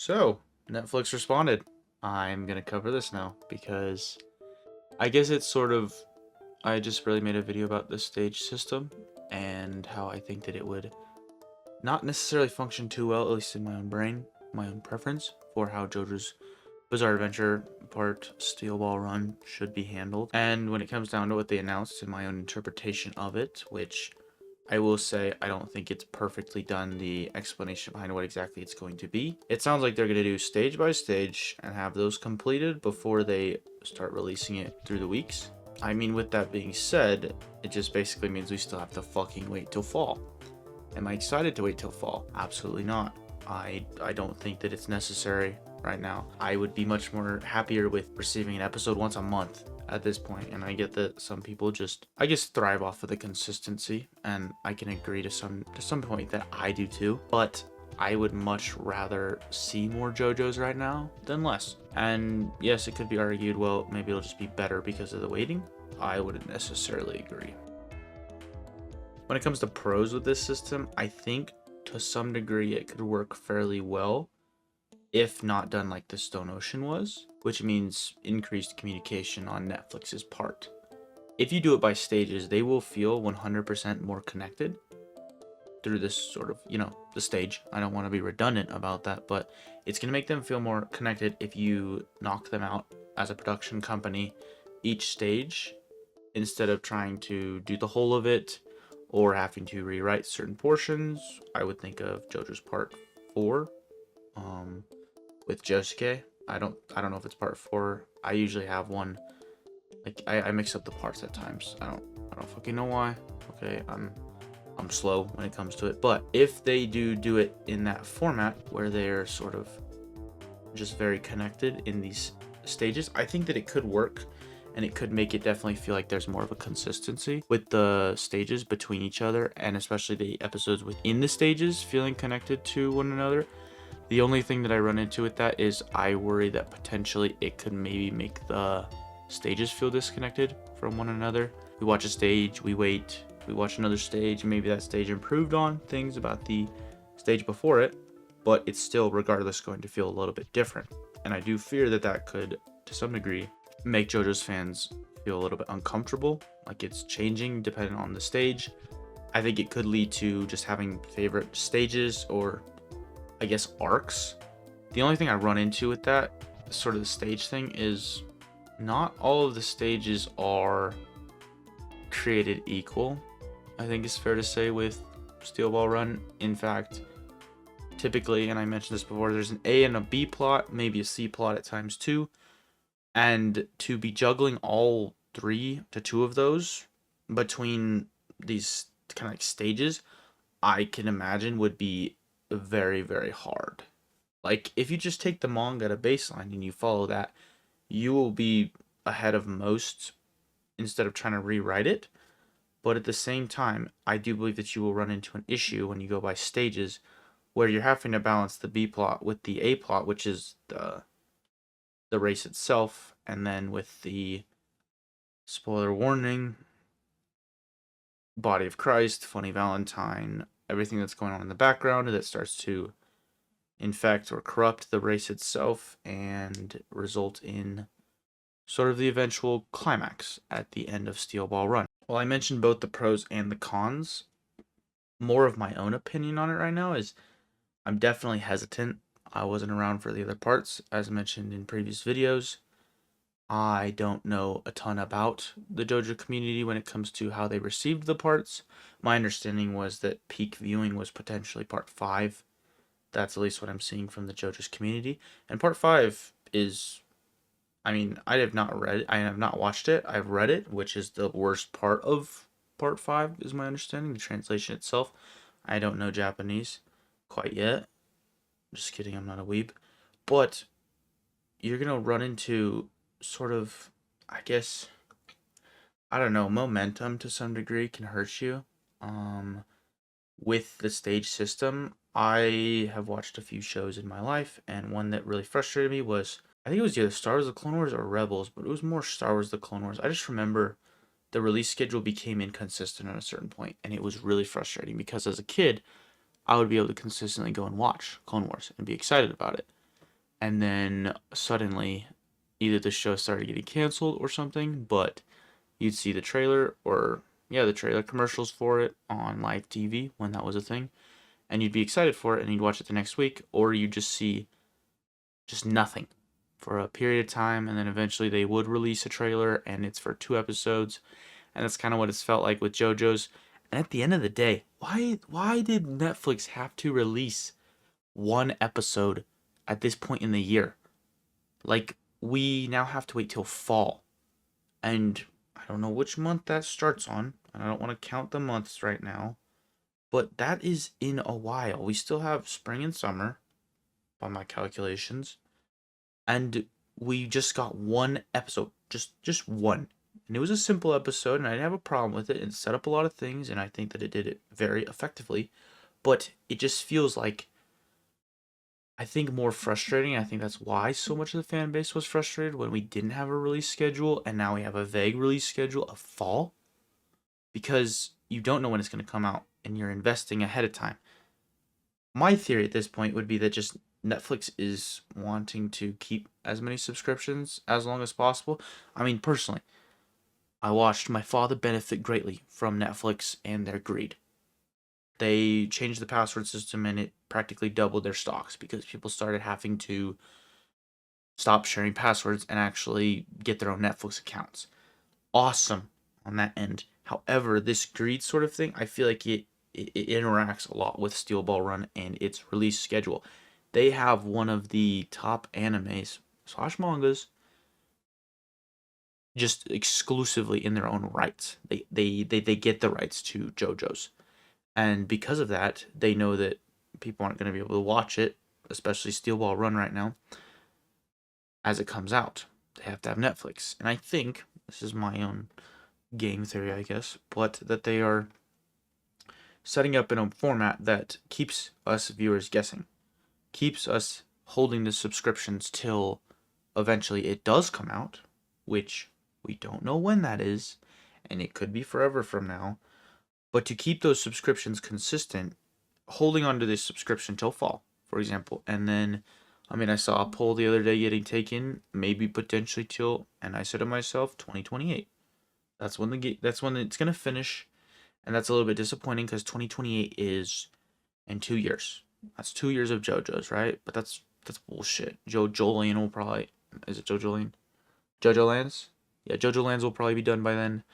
So, Netflix responded. I'm gonna cover this now because I guess it's sort of. I just really made a video about the stage system and how I think that it would not necessarily function too well, at least in my own brain, my own preference, for how JoJo's Bizarre Adventure Part Steel Ball Run should be handled. And when it comes down to what they announced in my own interpretation of it, which I will say I don't think it's perfectly done, the explanation behind what exactly it's going to be. It sounds like they're going to do stage by stage and have those completed before they start releasing it through the weeks. I mean, with that being said, it just basically means we still have to fucking wait till fall. Am I excited to wait till fall? Absolutely not. I don't think that it's necessary right now. I would be much more happier with receiving an episode once a month at this point, and I get that some people just, I guess, thrive off of the consistency, and I can agree to some point that I do too, but I would much rather see more JoJo's right now than less. And yes, it could be argued, well, maybe it'll just be better because of the waiting. I wouldn't necessarily agree. When it comes to pros with this system, I think to some degree it could work fairly well if not done like the Stone Ocean was, which means increased communication on Netflix's part. If you do it by stages, they will feel 100% more connected through this sort of, the stage. I don't want to be redundant about that, but it's going to make them feel more connected if you knock them out as a production company each stage instead of trying to do the whole of it or having to rewrite certain portions. I would think of JoJo's Part 4 with Josuke. I don't know if it's Part 4. I usually have one. Like I mix up the parts at times. I don't fucking know why. Okay, I'm slow when it comes to it. But if they do it in that format where they're sort of just very connected in these stages, I think that it could work, and it could make it definitely feel like there's more of a consistency with the stages between each other, and especially the episodes within the stages feeling connected to one another. The only thing that I run into with that is I worry that potentially it could maybe make the stages feel disconnected from one another. We watch a stage, we wait, we watch another stage, maybe that stage improved on things about the stage before it, but it's still regardless going to feel a little bit different. And I do fear that that could, to some degree, make JoJo's fans feel a little bit uncomfortable, like it's changing depending on the stage. I think it could lead to just having favorite stages, or I guess arcs. The only thing I run into with that sort of the stage thing is not all of the stages are created equal. I think it's fair to say with Steel Ball Run. In fact, typically, and I mentioned this before, there's an A and a B plot, maybe a C plot at times too. And to be juggling all 3 to 2 of those between these kind of like stages, I can imagine would be very, very hard. Like, if you just take the manga at a baseline and you follow that, you will be ahead of most instead of trying to rewrite it. But at the same time, I do believe that you will run into an issue when you go by stages where you're having to balance the B plot with the A plot, which is the race itself, and then with the spoiler warning, Body of Christ, Funny Valentine, everything that's going on in the background that starts to infect or corrupt the race itself and result in sort of the eventual climax at the end of Steel Ball Run. Well, I mentioned both the pros and the cons. More of my own opinion on it right now is I'm definitely hesitant. I wasn't around for the other parts, as mentioned in previous videos. I don't know a ton about the JoJo community when it comes to how they received the parts. My understanding was that peak viewing was potentially Part 5. That's at least what I'm seeing from the JoJo's community. And Part 5 is, I mean, I have not watched it. I've read it, which is the worst part of Part 5, is my understanding. The translation itself. I don't know Japanese quite yet. Just kidding, I'm not a weeb. But you're going to run into sort of, I guess, I don't know, momentum to some degree can hurt you. With the stage system, I have watched a few shows in my life, and one that really frustrated me was, I think it was either Star Wars The Clone Wars or Rebels, but it was more Star Wars The Clone Wars. I just remember the release schedule became inconsistent at a certain point, and it was really frustrating because as a kid, I would be able to consistently go and watch Clone Wars and be excited about it. and then suddenly either the show started getting canceled or something, but you'd see the trailer or yeah, the trailer commercials for it on live TV when that was a thing, and you'd be excited for it and you'd watch it the next week, or you just see just nothing for a period of time, and then eventually they would release a trailer and it's for 2 episodes, and that's kind of what it's felt like with JoJo's. And at the end of the day, why did Netflix have to release one episode at this point in the year? Like, we now have to wait till fall, and I don't know which month that starts on, and I don't want to count the months right now, but that is in a while. We still have spring and summer by my calculations, and we just got one episode, just one. And it was a simple episode, and I didn't have a problem with it. It set up a lot of things, and I think that it did it very effectively. But it just feels like, I think, more frustrating. I think that's why so much of the fan base was frustrated when we didn't have a release schedule, and now we have a vague release schedule of fall, because you don't know when it's going to come out, and you're investing ahead of time. My theory at this point would be that just Netflix is wanting to keep as many subscriptions as long as possible. I mean, personally, I watched my father benefit greatly from Netflix and their greed. They changed the password system and it practically doubled their stocks because people started having to stop sharing passwords and actually get their own Netflix accounts. Awesome on that end. However, this greed sort of thing, I feel like it interacts a lot with Steel Ball Run and its release schedule. They have one of the top animes slash mangas just exclusively in their own rights. They get the rights to JoJo's. And because of that, they know that people aren't going to be able to watch it, especially Steel Ball Run right now, as it comes out. They have to have Netflix. And I think, this is my own game theory, I guess, but that they are setting up in a format that keeps us viewers guessing, keeps us holding the subscriptions till eventually it does come out, which we don't know when that is, and it could be forever from now. But to keep those subscriptions consistent, holding on to this subscription till fall, for example, and then, I mean, I saw a poll the other day getting taken, maybe potentially till, and I said to myself, 2028. That's when it's gonna finish, and that's a little bit disappointing because 2028 is in 2 years. That's 2 years of JoJo's, right? But that's bullshit. Jolene will probably, is it Jolene? JoJo Lands? Yeah, JoJo Lands will probably be done by then.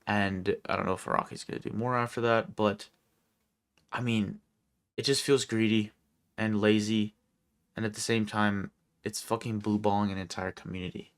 And I don't know if Araki's going to do more after that, but I mean, it just feels greedy and lazy. And at the same time, it's fucking blue balling an entire community.